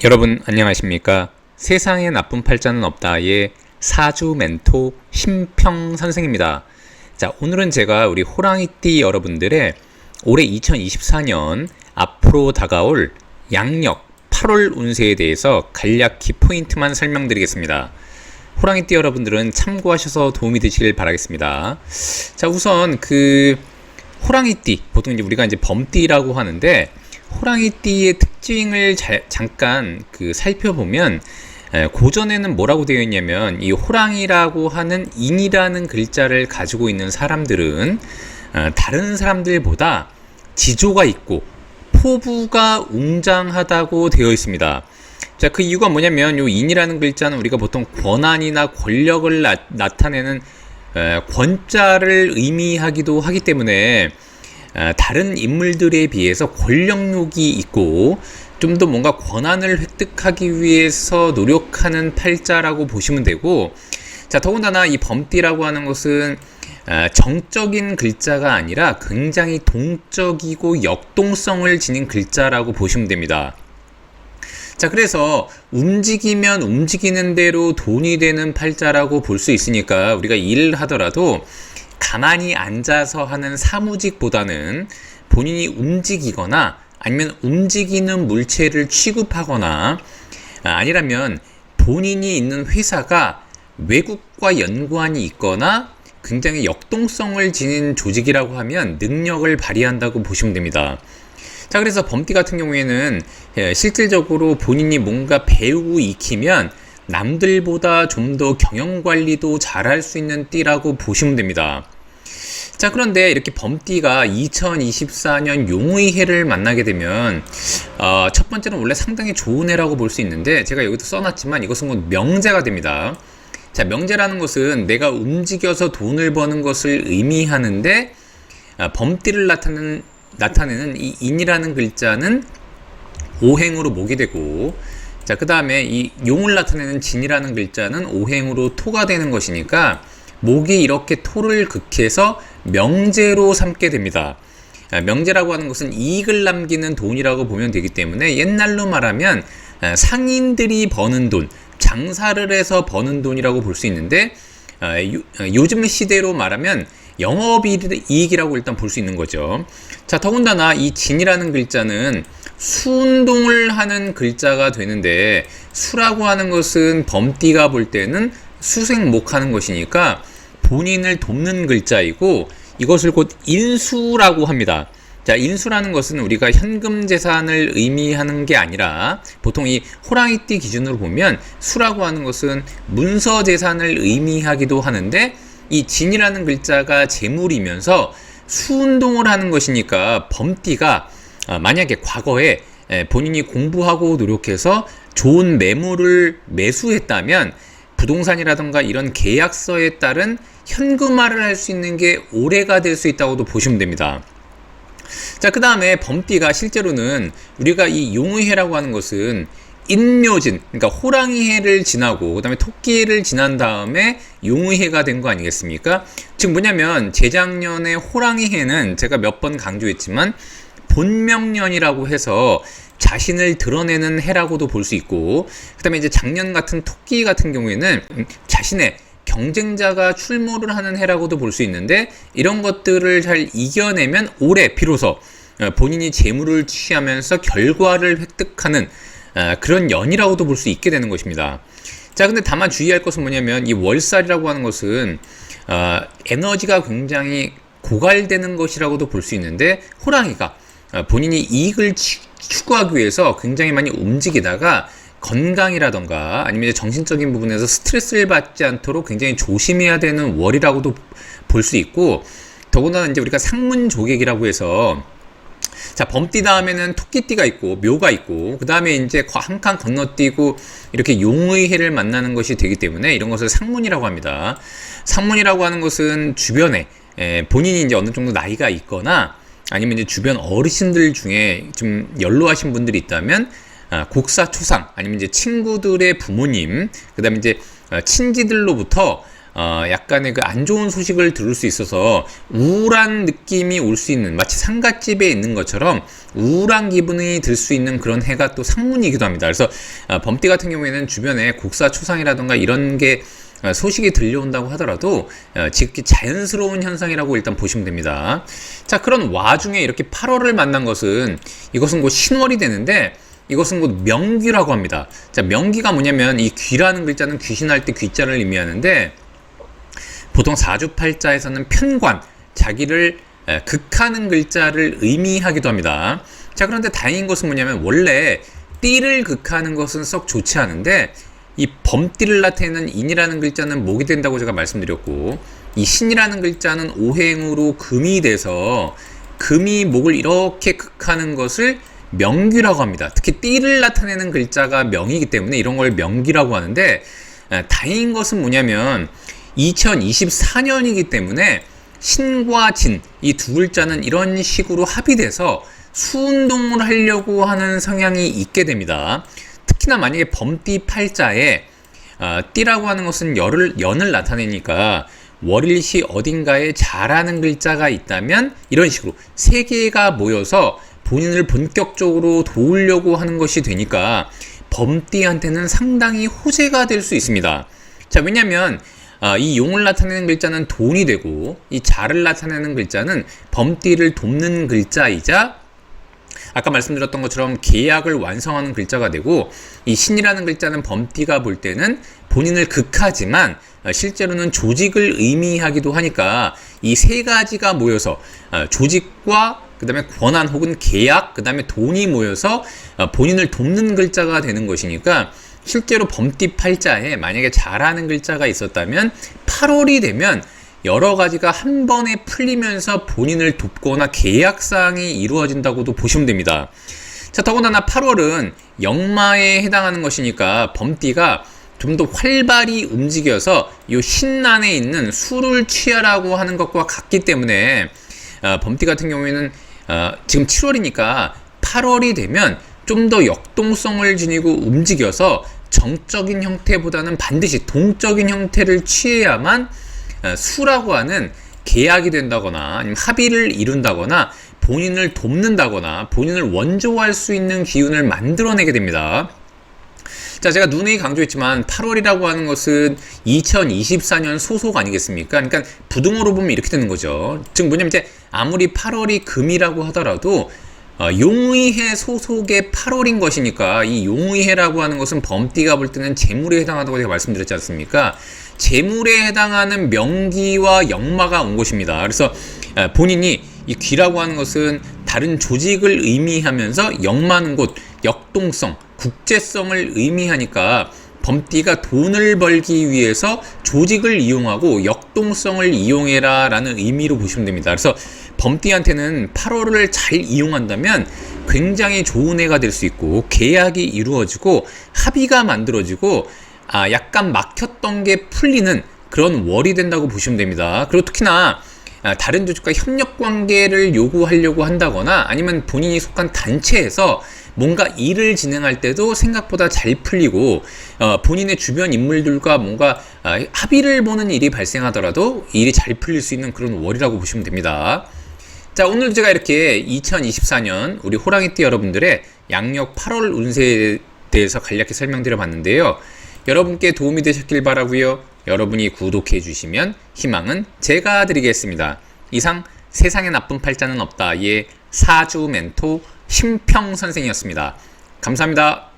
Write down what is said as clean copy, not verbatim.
여러분 안녕하십니까? 세상에 나쁜 팔자는 없다의 사주 멘토 심평 선생입니다. 자, 오늘은 제가 우리 호랑이띠 여러분들의 올해 2024년 앞으로 다가올 양력 8월 운세에 대해서 간략히 포인트만 설명드리겠습니다. 호랑이띠 여러분들은 참고하셔서 도움이 되시길 바라겠습니다. 자, 우선 호랑이띠, 보통 우리가 범띠라고 하는데, 호랑이띠의 특징을 잠깐 살펴보면, 고전에는 뭐라고 되어 있냐면, 이 호랑이라고 하는 인이라는 글자를 가지고 있는 사람들은 다른 사람들보다 지조가 있고 포부가 웅장하다고 되어 있습니다. 자, 그 이유가 뭐냐면, 요 인이라는 글자는 우리가 보통 권한이나 권력을 나타내는 권자를 의미하기도 하기 때문에 다른 인물들에 비해서 권력욕이 있고 좀 더 뭔가 권한을 획득하기 위해서 노력하는 팔자라고 보시면 되고, 자, 더군다나 이 범띠라고 하는 것은 정적인 글자가 아니라 굉장히 동적이고 역동성을 지닌 글자라고 보시면 됩니다. 자, 그래서 움직이면 움직이는 대로 돈이 되는 팔자라고 볼 수 있으니까 우리가 일을 하더라도 가만히 앉아서 하는 사무직보다는 본인이 움직이거나 아니면 움직이는 물체를 취급하거나 아니라면 본인이 있는 회사가 외국과 연관이 있거나 굉장히 역동성을 지닌 조직이라고 하면 능력을 발휘한다고 보시면 됩니다. 자, 그래서 범띠 같은 경우에는 실질적으로 본인이 뭔가 배우고 익히면 남들보다 좀 더 경영관리도 잘할 수 있는 띠라고 보시면 됩니다. 자, 그런데 이렇게 범띠가 2024년 용의 해를 만나게 되면 첫 번째는 원래 상당히 좋은 해라고 볼 수 있는데, 제가 여기도 써놨지만 이것은 곧 명제가 됩니다. 자, 명제라는 것은 내가 움직여서 돈을 버는 것을 의미하는데, 범띠를 나타내는 이 인이라는 글자는 오행으로 목이 되고, 자, 그 다음에 이 용을 나타내는 진이라는 글자는 오행으로 토가 되는 것이니까 목이 이렇게 토를 극해서 명제로 삼게 됩니다. 명제라고 하는 것은 이익을 남기는 돈이라고 보면 되기 때문에 옛날로 말하면 상인들이 버는 돈, 장사를 해서 버는 돈이라고 볼 수 있는데, 요즘 시대로 말하면 영업이익이라고 일단 볼 수 있는 거죠. 자, 더군다나 이 진이라는 글자는 수운동을 하는 글자가 되는데, 수라고 하는 것은 범띠가 볼 때는 수생목하는 것이니까 본인을 돕는 글자이고, 이것을 곧 인수라고 합니다. 자, 인수라는 것은 우리가 현금 재산을 의미하는 게 아니라, 보통 이 호랑이띠 기준으로 보면 수라고 하는 것은 문서 재산을 의미하기도 하는데, 이 진이라는 글자가 재물이면서 수운동을 하는 것이니까 범띠가 만약에 과거에 본인이 공부하고 노력해서 좋은 매물을 매수했다면 부동산이라던가 이런 계약서에 따른 현금화를 할 수 있는 게 올해가 될 수 있다고도 보시면 됩니다. 자, 그 다음에 범띠가 실제로는 우리가 이 용의해라고 하는 것은 인묘진, 그러니까 호랑이해를 지나고 그 다음에 토끼해를 지난 다음에 용의해가 된 거 아니겠습니까? 즉 뭐냐면 재작년에 호랑이해는 제가 몇 번 강조했지만 본명년이라고 해서 자신을 드러내는 해라고도 볼 수 있고, 그 다음에 이제 작년 같은 토끼 같은 경우에는 자신의 경쟁자가 출몰을 하는 해라고도 볼 수 있는데, 이런 것들을 잘 이겨내면 올해 비로소 본인이 재물을 취하면서 결과를 획득하는 그런 연이라고도 볼 수 있게 되는 것입니다. 자, 근데 다만 주의할 것은 뭐냐면 이 월살이라고 하는 것은 에너지가 굉장히 고갈되는 것이라고도 볼 수 있는데, 호랑이가 본인이 이익을 추구하기 위해서 굉장히 많이 움직이다가 건강이라던가 아니면 정신적인 부분에서 스트레스를 받지 않도록 굉장히 조심해야 되는 월이라고도 볼 수 있고, 더군다나 이제 우리가 상문조객이라고 해서, 자, 범띠 다음에는 토끼띠가 있고 묘가 있고 그 다음에 이제 한 칸 건너뛰고 이렇게 용의 해를 만나는 것이 되기 때문에 이런 것을 상문이라고 합니다. 상문이라고 하는 것은 주변에 본인이 이제 어느 정도 나이가 있거나 아니면 이제 주변 어르신들 중에 좀 연로하신 분들이 있다면 국사초상 아니면 이제 친구들의 부모님, 그 다음에 이제 친지들로부터 약간의 그 안 좋은 소식을 들을 수 있어서 우울한 느낌이 올 수 있는, 마치 상갓집에 있는 것처럼 우울한 기분이 들 수 있는 그런 해가 또 상문이기도 합니다. 그래서 범띠 같은 경우에는 주변에 곡사초상이라던가 이런 게 소식이 들려온다고 하더라도 지극히 자연스러운 현상이라고 일단 보시면 됩니다. 자, 그런 와중에 이렇게 8월을 만난 것은, 이것은 곧 신월이 되는데 이것은 곧 명귀라고 합니다. 자, 명귀가 뭐냐면 이 귀라는 글자는 귀신할 때 귀자를 의미하는데, 보통 사주팔자에서는 편관, 자기를 극하는 글자를 의미하기도 합니다. 자, 그런데 다행인 것은 뭐냐면 원래 띠를 극하는 것은 썩 좋지 않은데, 이 범띠를 나타내는 인이라는 글자는 목이 된다고 제가 말씀드렸고, 이 신이라는 글자는 오행으로 금이 돼서 금이 목을 이렇게 극하는 것을 명귀라고 합니다. 특히 띠를 나타내는 글자가 명이기 때문에 이런 걸 명귀라고 하는데, 다행인 것은 뭐냐면 2024년이기 때문에 신과 진, 이 두 글자는 이런 식으로 합의돼서 수운동을 하려고 하는 성향이 있게 됩니다. 특히나 만약에 범띠 팔자에 띠라고 하는 것은 연을 나타내니까 월일시 어딘가에 잘하는 글자가 있다면 이런 식으로 세 개가 모여서 본인을 본격적으로 도우려고 하는 것이 되니까 범띠한테는 상당히 호재가 될 수 있습니다. 자, 왜냐면 이 용을 나타내는 글자는 돈이 되고, 이 자를 나타내는 글자는 범띠를 돕는 글자이자 아까 말씀드렸던 것처럼 계약을 완성하는 글자가 되고, 이 신이라는 글자는 범띠가 볼 때는 본인을 극하지만 실제로는 조직을 의미하기도 하니까 이 세 가지가 모여서 조직과 그 다음에 권한 혹은 계약, 그 다음에 돈이 모여서 본인을 돕는 글자가 되는 것이니까, 실제로 범띠 팔자에 만약에 잘하는 글자가 있었다면 8월이 되면 여러 가지가 한 번에 풀리면서 본인을 돕거나 계약사항이 이루어진다고도 보시면 됩니다. 자, 더군다나 8월은 역마에 해당하는 것이니까 범띠가 좀 더 활발히 움직여서 이 신 안에 있는 수를 취하라고 하는 것과 같기 때문에 범띠 같은 경우에는 지금 7월이니까 8월이 되면 좀 더 역동성을 지니고 움직여서 정적인 형태보다는 반드시 동적인 형태를 취해야만 수라고 하는 계약이 된다거나 아니면 합의를 이룬다거나 본인을 돕는다거나 본인을 원조할 수 있는 기운을 만들어내게 됩니다. 자, 제가 누누이 강조했지만 8월이라고 하는 것은 2024년 소속 아니겠습니까? 그러니까 부등호로 보면 이렇게 되는 거죠. 즉 뭐냐면 이제 아무리 8월이 금이라고 하더라도 용의해 소속의 8월인 것이니까, 이 용의해라고 하는 것은 범띠가 볼 때는 재물에 해당하다고 제가 말씀드렸지 않습니까? 재물에 해당하는 명기와 역마가 온 것입니다. 그래서 본인이 이 귀라고 하는 것은 다른 조직을 의미하면서 역마는 곧 역동성, 국제성을 의미하니까 범띠가 돈을 벌기 위해서 조직을 이용하고 역동성을 이용해라 라는 의미로 보시면 됩니다. 그래서 범띠한테는 8월을 잘 이용한다면 굉장히 좋은 해가 될 수 있고, 계약이 이루어지고 합의가 만들어지고 약간 막혔던 게 풀리는 그런 월이 된다고 보시면 됩니다. 그리고 특히나 다른 조직과 협력 관계를 요구하려고 한다거나 아니면 본인이 속한 단체에서 뭔가 일을 진행할 때도 생각보다 잘 풀리고, 본인의 주변 인물들과 뭔가 합의를 보는 일이 발생하더라도 일이 잘 풀릴 수 있는 그런 월이라고 보시면 됩니다. 자, 오늘 제가 이렇게 2024년 우리 호랑이띠 여러분들의 양력 8월 운세에 대해서 간략히 설명드려 봤는데요. 여러분께 도움이 되셨길 바라고요. 여러분이 구독해 주시면 희망은 제가 드리겠습니다. 이상 세상에 나쁜 팔자는 없다의 사주 멘토 심평 선생이었습니다. 감사합니다.